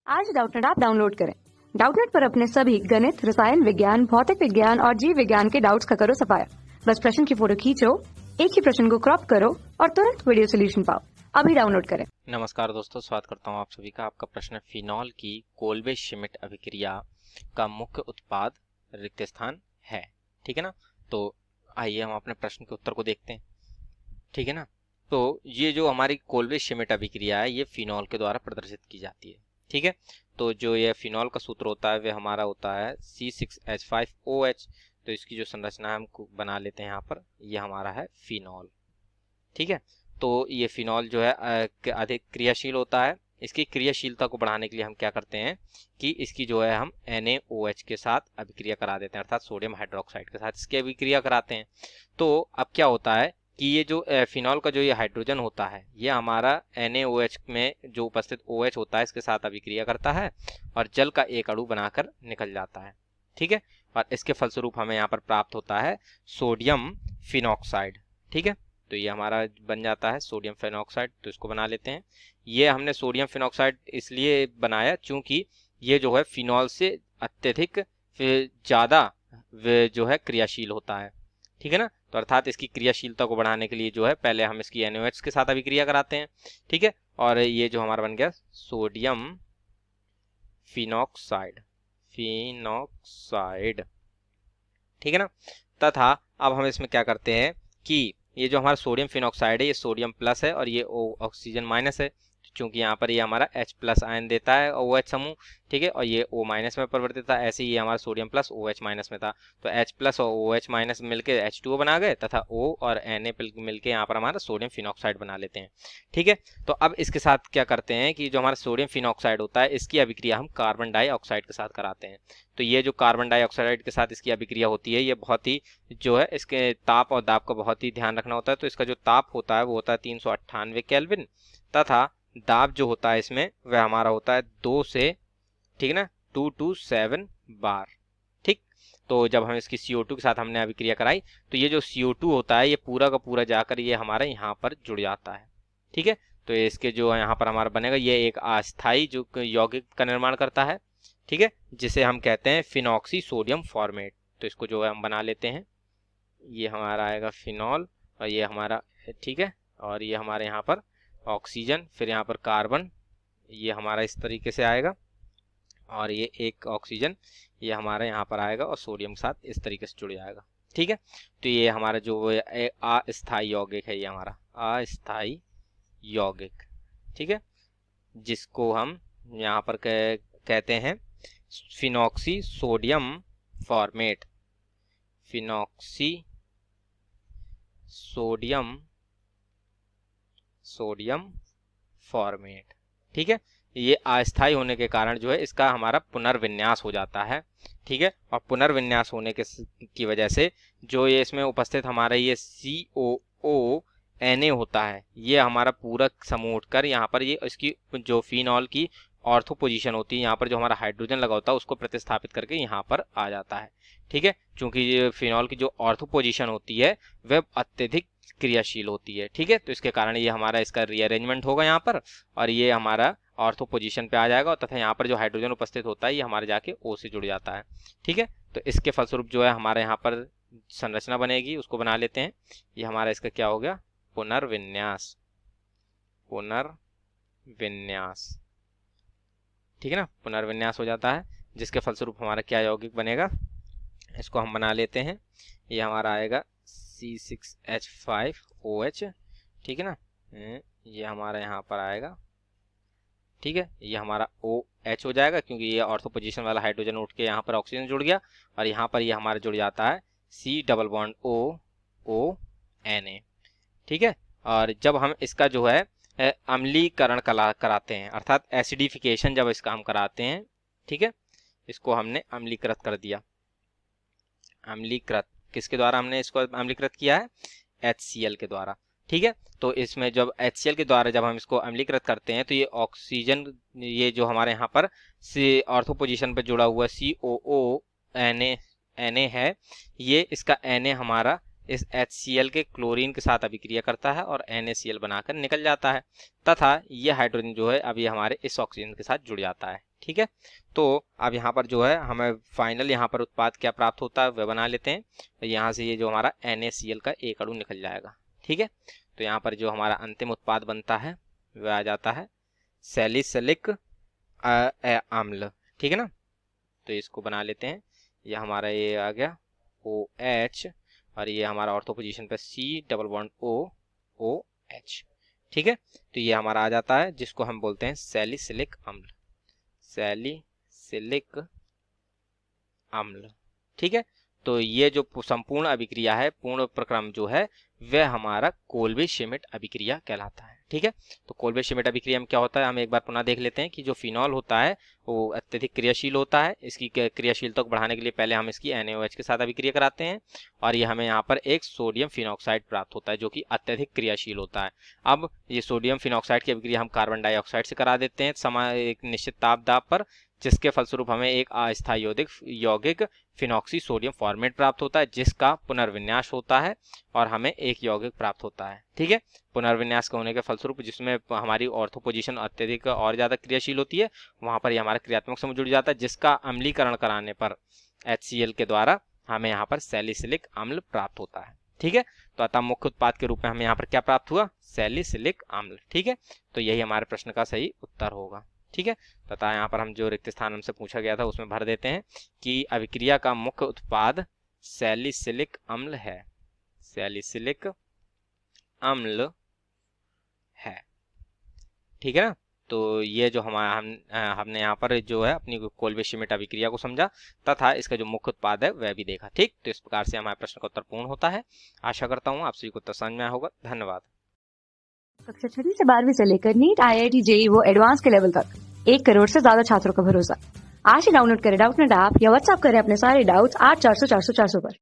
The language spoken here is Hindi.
आज डाउटनेट ऐप डाउनलोड करें। डाउटनेट पर अपने सभी गणित, रसायन विज्ञान, भौतिक विज्ञान और जीव विज्ञान के डाउट्स का करो सफाया। बस प्रश्न की फोटो खींचो, एक ही प्रश्न को क्रॉप करो और तुरंत वीडियो सोल्यूशन पाओ। अभी डाउनलोड करें। नमस्कार दोस्तों, स्वागत करता हूं आप सभी का। आपका प्रश्न फिनॉल की कोल्बे श्मिट अभिक्रिया का मुख्य उत्पाद रिक्त स्थान है। ठीक है ना। तो आइए हम अपने प्रश्न के उत्तर को देखते हैं। ठीक है ना। तो ये जो हमारी कोल्बे श्मिट अभिक्रिया है ये फिनॉल के द्वारा प्रदर्शित की जाती है। ठीक है। तो जो ये फिनॉल का सूत्र होता है वह हमारा होता है C6H5OH। तो इसकी जो संरचना है हम बना लेते हैं यहाँ पर। ये हमारा है फिनॉल। ठीक है। तो ये फिनॉल जो है अधिक क्रियाशील होता है। इसकी क्रियाशीलता को बढ़ाने के लिए हम क्या करते हैं कि इसकी जो है हम NaOH के साथ अभिक्रिया करा देते हैं, अर्थात सोडियम हाइड्रोक्साइड के साथ इसकी अभिक्रिया कराते हैं। तो अब क्या होता है कि ये जो फिनॉल का जो ये हाइड्रोजन होता है ये हमारा NaOH में जो उपस्थित OH होता है इसके साथ अभिक्रिया करता है और जल का एक अणु बनाकर निकल जाता है। ठीक है। और इसके फलस्वरूप हमें यहाँ पर प्राप्त होता है सोडियम फिनॉक्साइड। ठीक है। तो ये हमारा बन जाता है सोडियम फिनॉक्साइड। तो इसको बना लेते हैं। ये हमने सोडियम फिनॉक्साइड इसलिए बनाया क्योंकि ये जो है फिनॉल से अत्यधिक ज़्यादा जो है क्रियाशील होता है। ठीक है ना। तो अर्थात इसकी क्रियाशीलता को बढ़ाने के लिए जो है पहले हम इसकी NaOH के साथ अभिक्रिया कराते हैं। ठीक है। और ये जो हमारा बन गया सोडियम फिनॉक्साइड। ठीक है ना। तथा अब हम इसमें क्या करते हैं कि ये जो हमारा सोडियम फिनॉक्साइड है ये सोडियम प्लस है और ये ऑक्सीजन माइनस है, क्योंकि यहाँ पर ये हमारा H+ आयन देता है OH समूह। ठीक है। और ये O- में परिवर्तित था, ऐसे ही ये हमारा सोडियम प्लस OH- में था। तो H+ और OH- मिलके H2O बना गए तथा O और Na मिलके यहाँ पर हमारा सोडियम फिनॉक्साइड बना लेते हैं। ठीक है। तो अब इसके साथ क्या करते हैं कि जो हमारा सोडियम फिनॉक्साइड होता है इसकी अभिक्रिया हम कार्बन डाइऑक्साइड के साथ कराते हैं। तो ये जो कार्बन डाइऑक्साइड के साथ इसकी अभिक्रिया होती है ये बहुत ही जो है इसके ताप और दाब का बहुत ही ध्यान रखना होता है। तो इसका जो ताप होता है वो होता है 398 केल्विन तथा दाब जो होता है इसमें वह हमारा होता है 2 से, ठीक है ना, 2 to 7 बार। ठीक। तो जब हम इसकी CO2 के साथ हमने अभिक्रिया कराई तो ये जो CO2 होता है ये पूरा का पूरा जाकर ये हमारे यहाँ पर जुड़ जाता है। ठीक है। तो इसके जो यहाँ पर हमारा बनेगा ये एक अस्थाई जो यौगिक का निर्माण करता है। ठीक है। जिसे हम कहते हैं फिनॉक्सी सोडियम फॉर्मेट। तो इसको जो है हम बना लेते हैं। ये हमारा आएगा फिनॉल और ये हमारा, ठीक है, और ये हमारे यहाँ पर ऑक्सीजन, फिर यहाँ पर कार्बन, ये हमारा इस तरीके से आएगा और ये एक ऑक्सीजन ये हमारा यहाँ पर आएगा और सोडियम के साथ इस तरीके से जुड़ जाएगा। ठीक है। तो ये हमारा जो अस्थाई यौगिक है ये हमारा अस्थाई यौगिक। ठीक है। जिसको हम यहाँ पर कहते हैं phenoxy sodium format. Phenoxy sodium format. ठीक है। ये अस्थायी होने के कारण जो है इसका हमारा पुनर्विन्यास हो जाता है। ठीक है। और पुनर्विन्यास होने की वजह से जो ये इसमें उपस्थित हमारा ये COO-Na होता है ये हमारा पूरक समूह उठकर यहाँ पर ये इसकी जो फिनॉल की ऑर्थो पोजीशन होती है यहाँ पर जो हमारा हाइड्रोजन लगा होता है उसको प्रतिस्थापित करके यहाँ पर आ जाता है। ठीक है। क्योंकि ये फिनॉल की जो ऑर्थो पोजीशन होती है वह अत्यधिक क्रियाशील होती है। ठीक है। तो इसके कारण ये हमारा इसका रीअरेंजमेंट होगा यहाँ पर और ये हमारा ऑर्थो पोजीशन पे आ जाएगा तथा यहाँ पर जो हाइड्रोजन उपस्थित होता है ये हमारे जाके O से जुड़ जाता है। ठीक है। तो इसके फलस्वरूप जो है हमारे यहाँ पर संरचना बनेगी, उसको बना लेते हैं। ये हमारा इसका क्या हो गया, पुनर्विन्यास। ठीक है ना। पुनर्विन्यास हो जाता है जिसके फलस्वरूप हमारा क्या यौगिक बनेगा, इसको हम बना लेते हैं। ये हमारा आएगा C6H5OH। ठीक है ना। ये हमारा यहाँ पर आएगा। ठीक है। ये हमारा OH हो जाएगा क्योंकि ये ऑर्थो पोजीशन वाला हाइड्रोजन उठ के यहाँ पर ऑक्सीजन जुड़ गया और यहाँ पर ये हमारा जुड़ जाता है C++O-Na। ठीक है। और जब हम इसका जो है अम्लीकरण कराते हैं अर्थात एसिडिफिकेशन जब इसका हम कराते हैं, ठीक है, इसको हमने अम्लीकृत कर दिया। अम्लीकृत किसके द्वारा हमने इसको अम्लीकृत किया है, HCl के द्वारा। ठीक है। तो इसमें जब HCl के द्वारा जब हम इसको अम्लीकृत करते हैं तो ये ऑक्सीजन ये जो हमारे यहाँ पर ऑर्थो पोजीशन पर जुड़ा हुआ COO-Na है ये इसका Na हमारा इस HCl के क्लोरीन के साथ अभिक्रिया करता है और NaCl बनाकर निकल जाता है तथा ये हाइड्रोजन जो है अब ये हमारे इस ऑक्सीजन के साथ जुड़ जाता है। ठीक है। तो अब यहाँ पर जो है हमें फाइनल यहाँ पर उत्पाद क्या प्राप्त होता है वह बना लेते हैं। तो यहाँ से ये जो हमारा NaCl का एक अणु निकल जाएगा, ठीक है। तो यहाँ पर जो हमारा अंतिम उत्पाद बनता है वह आ जाता है सैलिसिलिक अम्ल, ठीक है ना। तो इसको बना लेते हैं। यह हमारा ये आ गया OH और ये हमारा ऑर्थो पोजीशन पे C डबल बॉन्ड OH, ठीक है। तो ये हमारा आ जाता है जिसको हम बोलते हैं सैलिसिलिक अम्ल, सैलिसिलिक अम्ल, ठीक है। तो ये जो संपूर्ण अभिक्रिया है, पूर्ण प्रक्रम जो है वह हमारा कोल्बे श्मिट अभिक्रिया कहलाता है, ठीक है। तो कोल्बे श्मिट अभिक्रिया में क्या होता है हम एक बार पुनः देख लेते हैं कि जो फिनॉल होता है वो अत्यधिक क्रियाशील होता है। इसकी क्रियाशीलता को बढ़ाने के लिए पहले हम इसकी NaOH के साथ अभिक्रिया कराते हैं और ये हमें यहाँ पर एक सोडियम फिनॉक्साइड प्राप्त होता है जो कि अत्यधिक क्रियाशील होता है। अब ये सोडियम फिनॉक्साइड की अभिक्रिया हम कार्बन डाइऑक्साइड से करा देते हैं एक निश्चित ताप दाब पर, जिसके फलस्वरूप हमें एक अस्थायी यौगिक फिनॉक्सी सोडियम फॉर्मेट प्राप्त होता है जिसका पुनर्विन्यास होता है और हमें एक यौगिक प्राप्त होता है, ठीक है। पुनर्विन्यास के होने के फलस्वरूप जिसमें हमारी ऑर्थो पोजीशन अत्यधिक और ज़्यादा क्रियाशील होती है, वहाँ पर ये हमारा क्रियात्मक समूह जुड़ जाता है जिसका अम्लीकरण कराने पर HCl के द्वारा हमें यहाँ पर सैलिसिलिक अम्ल प्राप्त होता है, ठीक है। तो अतः मुख्य उत्पाद के रूप में हमें यहाँ पर क्या प्राप्त हुआ, सैलिसिलिक अम्ल, ठीक है। तो यही हमारे प्रश्न का सही उत्तर होगा, ठीक है। तथा यहाँ पर हम जो रिक्त स्थान हमसे पूछा गया था उसमें भर देते हैं कि अभिक्रिया का मुख्य उत्पाद सैलिसिलिक अम्ल है, सैलिसिलिक अम्ल है, ठीक है ना। तो ये जो हमने यहाँ पर जो है अपनी कोल्बे श्मिट अभिक्रिया को समझा तथा इसका जो मुख्य उत्पाद है वह भी देखा, ठीक। तो इस प्रकार से हमारे प्रश्न का उत्तर पूर्ण होता है। आशा करता हूँ आप सभी को उत्तर समझ में आया होगा। धन्यवाद। कक्षा 6 से 12वीं से लेकर नीट, IIT, JEE वो एडवांस के लेवल तक 1 करोड़ से ज्यादा छात्रों का भरोसा। आज ही डाउनलोड करें डाउटनेट ऐप या व्हाट्सएप करें अपने सारे डाउट्स 8400 400 400 पर।